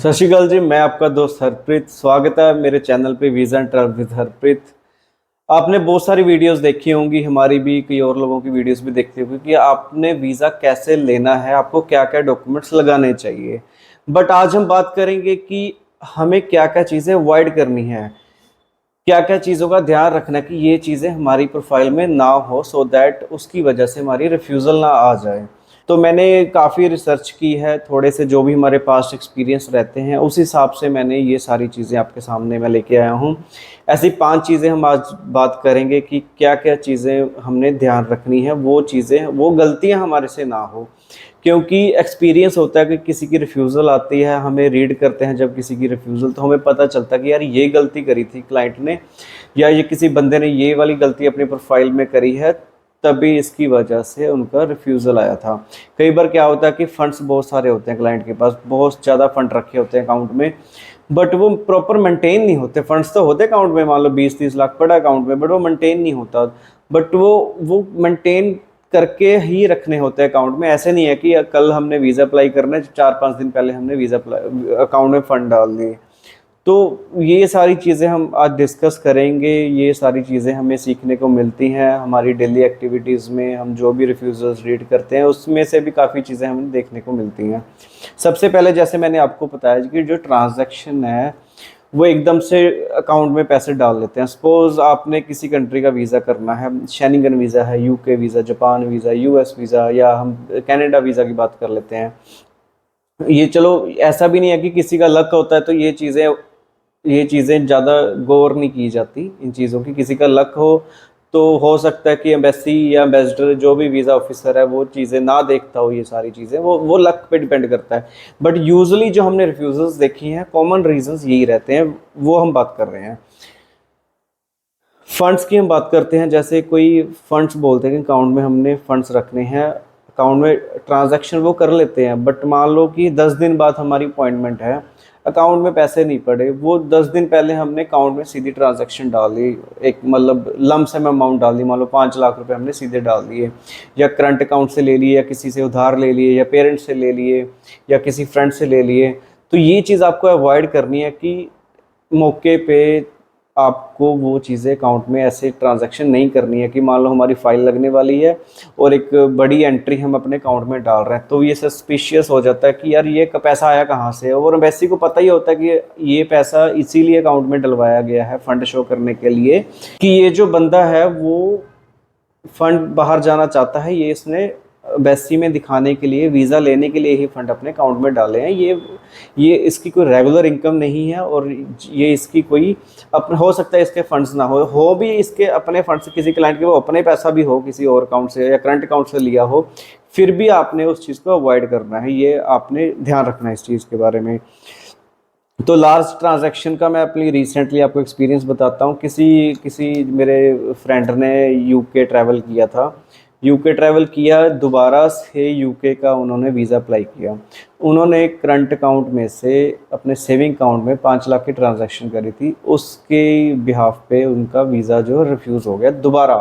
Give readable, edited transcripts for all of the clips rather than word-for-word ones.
सत श्री अकाल जी। मैं आपका दोस्त हरप्रीत, स्वागत है मेरे चैनल पे visa and travel with Harpreet. आपने बहुत सारी वीडियोस देखी होंगी, हमारी भी, कई और लोगों की वीडियोस भी देखते होंगे कि आपने वीज़ा कैसे लेना है, आपको क्या क्या डॉक्यूमेंट्स लगाने चाहिए। बट आज हम बात करेंगे कि हमें क्या क्या चीज़ें अवॉइड करनी है, क्या क्या चीज़ों का ध्यान रखना है कि ये चीज़ें हमारी प्रोफाइल में ना हो, सो दैट उसकी वजह से हमारी रिफ्यूज़ल ना आ जाए। तो मैंने काफ़ी रिसर्च की है, थोड़े से जो भी हमारे पास एक्सपीरियंस रहते हैं उस हिसाब से मैंने ये सारी चीज़ें आपके सामने मैं लेके आया हूँ। ऐसी 5 चीज़ें हम आज बात करेंगे कि क्या क्या चीज़ें हमने ध्यान रखनी है, वो चीज़ें, वो गलतियाँ हमारे से ना हो। क्योंकि एक्सपीरियंस होता है कि किसी की रिफ्यूज़ल आती है, हमें रीड करते हैं जब किसी की रिफ्यूज़ल, तो हमें पता चलता है कि यार ये गलती करी थी क्लाइंट ने, या ये किसी बंदे ने ये वाली गलती अपनी प्रोफाइल में करी है, तभी इसकी वजह से उनका रिफ्यूज़ल आया था। कई बार क्या होता है कि फंड्स बहुत सारे होते हैं क्लाइंट के पास, बहुत ज़्यादा फंड रखे होते हैं अकाउंट में, बट वो प्रॉपर मेंटेन नहीं होते। फंड्स तो होते अकाउंट में, मान लो 20-30 लाख पड़ा अकाउंट में, बट वो मेंटेन नहीं होता। बट वो मेंटेन करके ही रखने होते हैं अकाउंट में। ऐसे नहीं है कि कल हमने वीज़ा अप्लाई करना है, 4-5 दिन पहले हमने वीज़ा अकाउंट में फ़ंड डाल दिए। तो ये सारी चीज़ें हम आज डिस्कस करेंगे। ये सारी चीज़ें हमें सीखने को मिलती हैं हमारी डेली एक्टिविटीज़ में। हम जो भी रिफ्यूज़ल्स रीड करते हैं उसमें से भी काफ़ी चीज़ें हमें देखने को मिलती हैं। सबसे पहले जैसे मैंने आपको बताया कि जो ट्रांजैक्शन है वो एकदम से अकाउंट में पैसे डाल लेते हैं। सपोज़ आपने किसी कंट्री का वीज़ा करना है, शेंगन वीज़ा है, UK visa, Japan visa, US visa, या हम कनाडा वीज़ा की बात कर लेते हैं। ये चलो, ऐसा भी नहीं है कि किसी का लक होता है तो ये चीज़ें ज़्यादा गौर नहीं की जाती इन चीज़ों की। किसी का लक हो सकता है कि एम्बेसी या एम्बेसडर जो भी वीज़ा ऑफिसर है वो चीज़ें ना देखता हो। ये सारी चीज़ें वो लक पे डिपेंड करता है। बट यूजुअली जो हमने रिफ्यूज़ल्स देखी हैं, कॉमन रीजंस यही रहते हैं, वो हम बात कर रहे हैं। फंड्स की हम बात करते हैं। जैसे कोई फंड्स बोलते हैं कि अकाउंट में हमने फंड्स रखने हैं, अकाउंट में ट्रांजैक्शन वो कर लेते हैं, बट मान लो कि 10 दिन बाद हमारी अपॉइंटमेंट है, अकाउंट में पैसे नहीं पड़े, वो 10 दिन पहले हमने अकाउंट में सीधी ट्रांजैक्शन डाल दी, एक मतलब लम सम अमाउंट डाल दी, मान लो 5 लाख रुपए हमने सीधे डाल दिए, या करंट अकाउंट से ले लिए, या किसी से उधार ले लिए, या पेरेंट्स से ले लिए, या किसी फ्रेंड से ले लिए। तो ये चीज़ आपको अवॉइड करनी है कि मौके पे आपको वो चीज़ें अकाउंट में ऐसे ट्रांजैक्शन नहीं करनी है कि मान लो हमारी फ़ाइल लगने वाली है और एक बड़ी एंट्री हम अपने अकाउंट में डाल रहे हैं, तो ये सस्पिशियस हो जाता है कि यार ये पैसा आया कहाँ से। और एम्बेसी को पता ही होता है कि ये पैसा इसीलिए अकाउंट में डलवाया गया है, फंड शो करने के लिए, कि ये जो बंदा है वो फंड बाहर जाना चाहता है, ये इसने एम्बेसी में दिखाने के लिए, वीज़ा लेने के लिए ही फंड अपने अकाउंट में डाले हैं। ये इसकी कोई रेगुलर इनकम नहीं है, और ये इसकी कोई अपना, हो सकता है इसके फंड्स ना हो भी इसके अपने फंड्स, किसी क्लाइंट के वो अपने पैसा भी हो किसी और अकाउंट से या करंट अकाउंट से लिया हो, फिर भी आपने उस चीज़ को अवॉइड करना है। ये आपने ध्यान रखना है इस चीज़ के बारे में। तो लार्ज ट्रांजैक्शन का मैं अपनी रिसेंटली आपको एक्सपीरियंस बताता हूँ। किसी किसी मेरे फ्रेंड ने यूके ट्रैवल किया था। यूके ट्रैवल किया, दोबारा से यूके का उन्होंने वीज़ा अप्लाई किया। उन्होंने करंट अकाउंट में से अपने सेविंग अकाउंट में 5 लाख की ट्रांजैक्शन करी थी, उसके बिहाफ पे उनका वीज़ा जो रिफ्यूज़ हो गया दोबारा।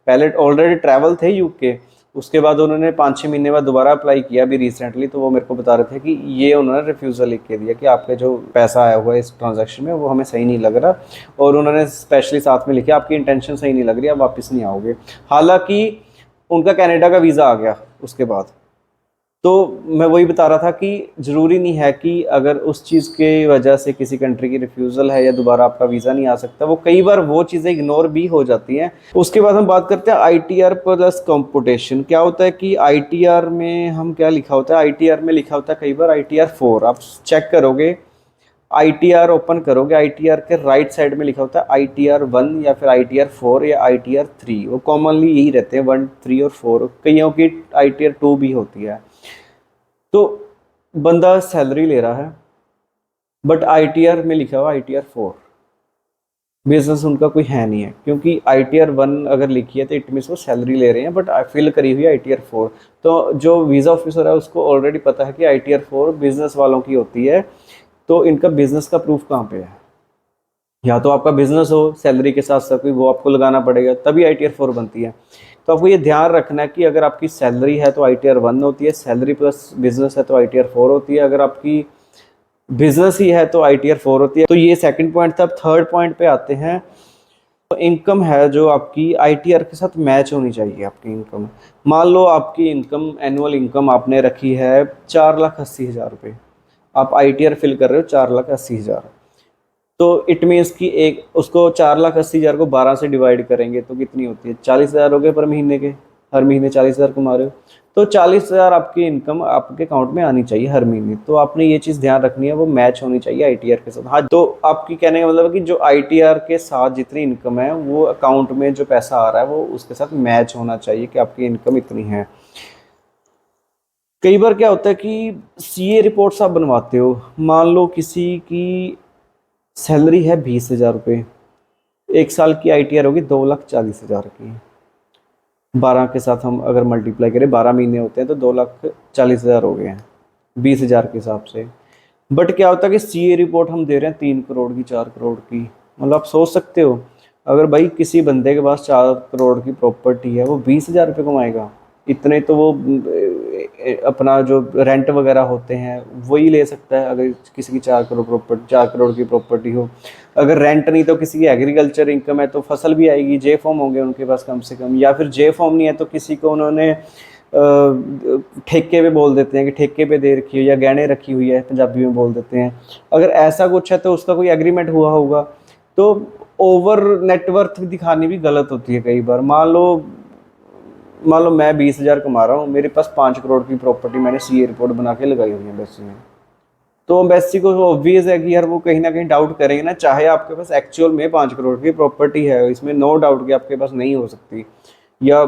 पहले ऑलरेडी ट्रैवल थे यूके, उसके बाद उन्होंने 5-6 महीने बाद दोबारा अप्लाई किया अभी रिसेंटली, तो वो मेरे को बता रहे थे कि ये उन्होंने रिफ्यूज़ल लिख के दिया कि आपके जो पैसा आया हुआ है इस ट्रांजैक्शन में वो हमें सही नहीं लग रहा, और उन्होंने स्पेशली साथ में लिखा आपकी इंटेंशन सही नहीं लग रही, आप वापस नहीं आओगे। हालांकि उनका कनाडा का वीज़ा आ गया उसके बाद। तो मैं वही बता रहा था कि ज़रूरी नहीं है कि अगर उस चीज़ के वजह से किसी कंट्री की रिफ्यूज़ल है या दोबारा आपका वीज़ा नहीं आ सकता, वो कई बार वो चीज़ें इग्नोर भी हो जाती हैं। उसके बाद हम बात करते हैं आईटीआर प्लस कंप्यूटेशन। क्या होता है कि आईटीआर में हम क्या लिखा होता है, आईटीआर में लिखा होता है कई बार आईटीआर 4। आप चेक करोगे, आईटीआर ओपन करोगे, आईटीआर के राइट साइड में लिखा होता है आईटीआर 1 या फिर आईटीआर 4 या आईटीआर 3। वो कॉमनली यही रहते हैं, 1, 3 और 4। कईयों की आईटीआर 2 भी होती है। तो बंदा सैलरी ले रहा है, बट आईटीआर में लिखा हुआ आईटीआर 4, बिजनेस उनका कोई है नहीं है, क्योंकि आईटीआर 1 अगर लिखी है तो इट मीन्स वो सैलरी ले रहे हैं, बट फिल करी हुई आईटीआर 4। तो जो वीज़ा ऑफिसर है उसको ऑलरेडी पता है कि आईटीआर 4 बिजनेस वालों की होती है, तो इनका बिजनेस का प्रूफ कहाँ पे है? या तो आपका बिजनेस हो सैलरी के साथ साथ, कोई वो आपको लगाना पड़ेगा, तभी आईटीआर 4 बनती है। तो आपको ये ध्यान रखना है कि अगर आपकी सैलरी है तो आईटीआर 1 होती है, सैलरी प्लस बिजनेस है तो आईटीआर 4 होती है। अगर आपकी बिजनेस ही है तो ITR 4 होती है। तो ये सेकंड पॉइंट था। अब थर्ड पॉइंट पे आते हैं। तो इनकम है जो आपकी ITR के साथ मैच होनी चाहिए। आपकी इनकम, मान लो आपकी इनकम, एनुअल इनकम आपने रखी है 4,80,000 रुपये, आप ITR फिल कर रहे हो 4,80,000, तो इट मीन्स कि एक उसको 4,80,000 को 12 से डिवाइड करेंगे तो कितनी होती है, 40,000 हो गए पर महीने के। हर महीने 40,000 कमा रहे हो, तो 40,000 आपकी इनकम आपके अकाउंट में आनी चाहिए हर महीने। तो आपने ये चीज़ ध्यान रखनी है, वो मैच होनी चाहिए ITR के साथ। हाँ, तो आपकी कहने का मतलब है कि जो ITR के साथ जितनी इनकम है वो अकाउंट में जो पैसा आ रहा है वो उसके साथ मैच होना चाहिए कि आपकी इनकम इतनी है। कई बार क्या होता है कि CA रिपोर्ट्स आप बनवाते हो, मान लो किसी की सैलरी है 20,000 रुपये, एक साल की ITR होगी 2,40,000 की। 12 के साथ हम अगर मल्टीप्लाई करें, 12 महीने होते हैं तो 2,40,000 हो गए हैं 20,000 के हिसाब से। बट क्या होता है कि CA रिपोर्ट हम दे रहे हैं 3 करोड़ की, 4 करोड़ की। मतलब आप सोच सकते हो, अगर भाई किसी बंदे के पास 4 करोड़ की प्रॉपर्टी है, वो 20,000 रुपये कमाएगा। इतने तो वो अपना जो रेंट वगैरह होते हैं वही ले सकता है, अगर किसी की 4 करोड़ की प्रॉपर्टी हो। अगर रेंट नहीं तो किसी की एग्रीकल्चर इनकम है तो फसल भी आएगी, जे फॉर्म होंगे उनके पास कम से कम, या फिर जे फॉर्म नहीं है तो किसी को उन्होंने ठेके पे बोल देते हैं कि ठेके पे दे रखी है या गहने रखी हुई है, पंजाबी में बोल देते हैं। अगर ऐसा कुछ है तो उसका कोई एग्रीमेंट हुआ होगा। तो ओवर नेटवर्थ दिखानी भी गलत होती है कई बार। मान लो मैं 20,000 कमा रहा हूँ, मेरे पास 5 करोड़ की प्रॉपर्टी मैंने CA रिपोर्ट बना के लगाई हुई है एम्बेसी में, तो एम्बेसी को ऑब्वियस है कि यार वो कहीं ना कहीं डाउट करेंगे ना, चाहे आपके पास एक्चुअल में 5 करोड़ की प्रॉपर्टी है, इसमें नो डाउट कि आपके पास नहीं हो सकती, या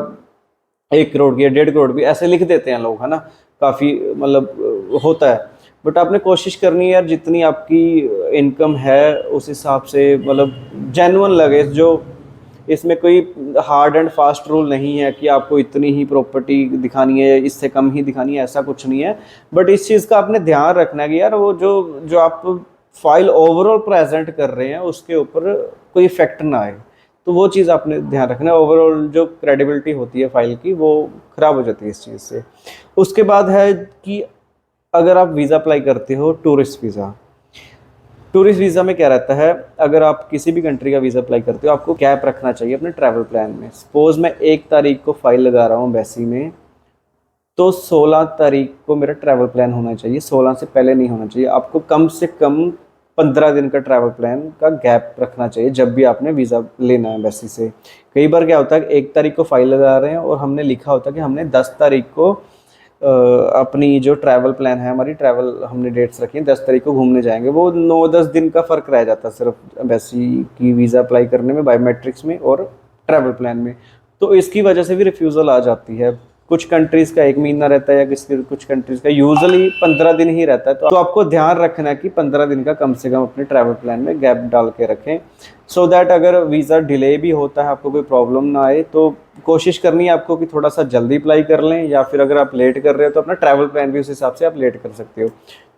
1 करोड़ की या 1.5 करोड़ की ऐसे लिख देते हैं लोग, है ना, काफ़ी मतलब होता है। बट आपने कोशिश करनी है यार, जितनी आपकी इनकम है उस हिसाब से मतलब जेन्युइन लगे। जो इसमें कोई हार्ड एंड फास्ट रूल नहीं है कि आपको इतनी ही प्रॉपर्टी दिखानी है, इससे कम ही दिखानी है, ऐसा कुछ नहीं है। बट इस चीज़ का आपने ध्यान रखना है कि यार वो जो जो आप फाइल ओवरऑल प्रेजेंट कर रहे हैं उसके ऊपर कोई इफेक्ट ना आए। तो वो चीज़ आपने ध्यान रखना है। ओवरऑल जो क्रेडिबिलिटी होती है फाइल की वो ख़राब हो जाती है इस चीज़ से। उसके बाद है कि अगर आप वीज़ा अप्लाई करते हो, टूरिस्ट वीज़ा, टूरिस्ट वीज़ा में क्या रहता है, अगर आप किसी भी कंट्री का वीज़ा अप्लाई करते हो आपको गैप रखना चाहिए अपने ट्रैवल प्लान में। सपोज़ मैं 1 तारीख को फ़ाइल लगा रहा हूँ एम्बेसी में, तो 16 तारीख को मेरा ट्रैवल प्लान होना चाहिए, 16 से पहले नहीं होना चाहिए। आपको कम से कम 15 दिन का ट्रैवल प्लान का गैप रखना चाहिए जब भी आपने वीज़ा लेना है एम्बेसी से। कई बार क्या होता है कि 1 तारीख को फ़ाइल लगा रहे हैं और हमने लिखा होता है कि हमने 10 तारीख को अपनी जो ट्रैवल प्लान है, हमारी ट्रैवल हमने डेट्स रखी हैं 10 तारीख को घूमने जाएंगे, वो 9-10 दिन का फ़र्क रह जाता है सिर्फ एम्बेसी की वीज़ा अप्लाई करने में, बायोमेट्रिक्स में और ट्रैवल प्लान में। तो इसकी वजह से भी रिफ्यूज़ल आ जाती है। कुछ कंट्रीज़ का 1 महीना रहता है या कुछ कंट्रीज़ का यूजुअली 15 दिन ही रहता है। तो आपको ध्यान रखना है कि 15 दिन का कम से कम अपने ट्रैवल प्लान में गैप डाल के रखें, सो दैट अगर वीज़ा डिले भी होता है आपको कोई प्रॉब्लम ना आए। तो कोशिश करनी है आपको कि थोड़ा सा जल्दी अप्लाई कर लें, या फिर अगर आप लेट कर रहे हो तो अपना ट्रैवल प्लान भी उस हिसाब से आप लेट कर सकते हो।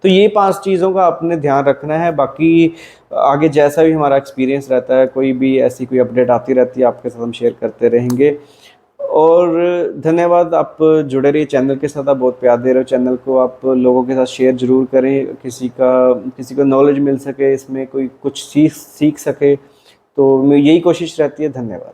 तो ये 5 चीज़ों का आपने ध्यान रखना है। बाकी आगे जैसा भी हमारा एक्सपीरियंस रहता है, कोई भी ऐसी कोई अपडेट आती रहती है आपके साथ हम शेयर करते रहेंगे। और धन्यवाद, आप जुड़े रहिए चैनल के साथ, आप बहुत प्यार दे रहे हो चैनल को। आप लोगों के साथ शेयर ज़रूर करें, किसी को नॉलेज मिल सके, इसमें कोई कुछ सीख सके, तो यही कोशिश रहती है। धन्यवाद।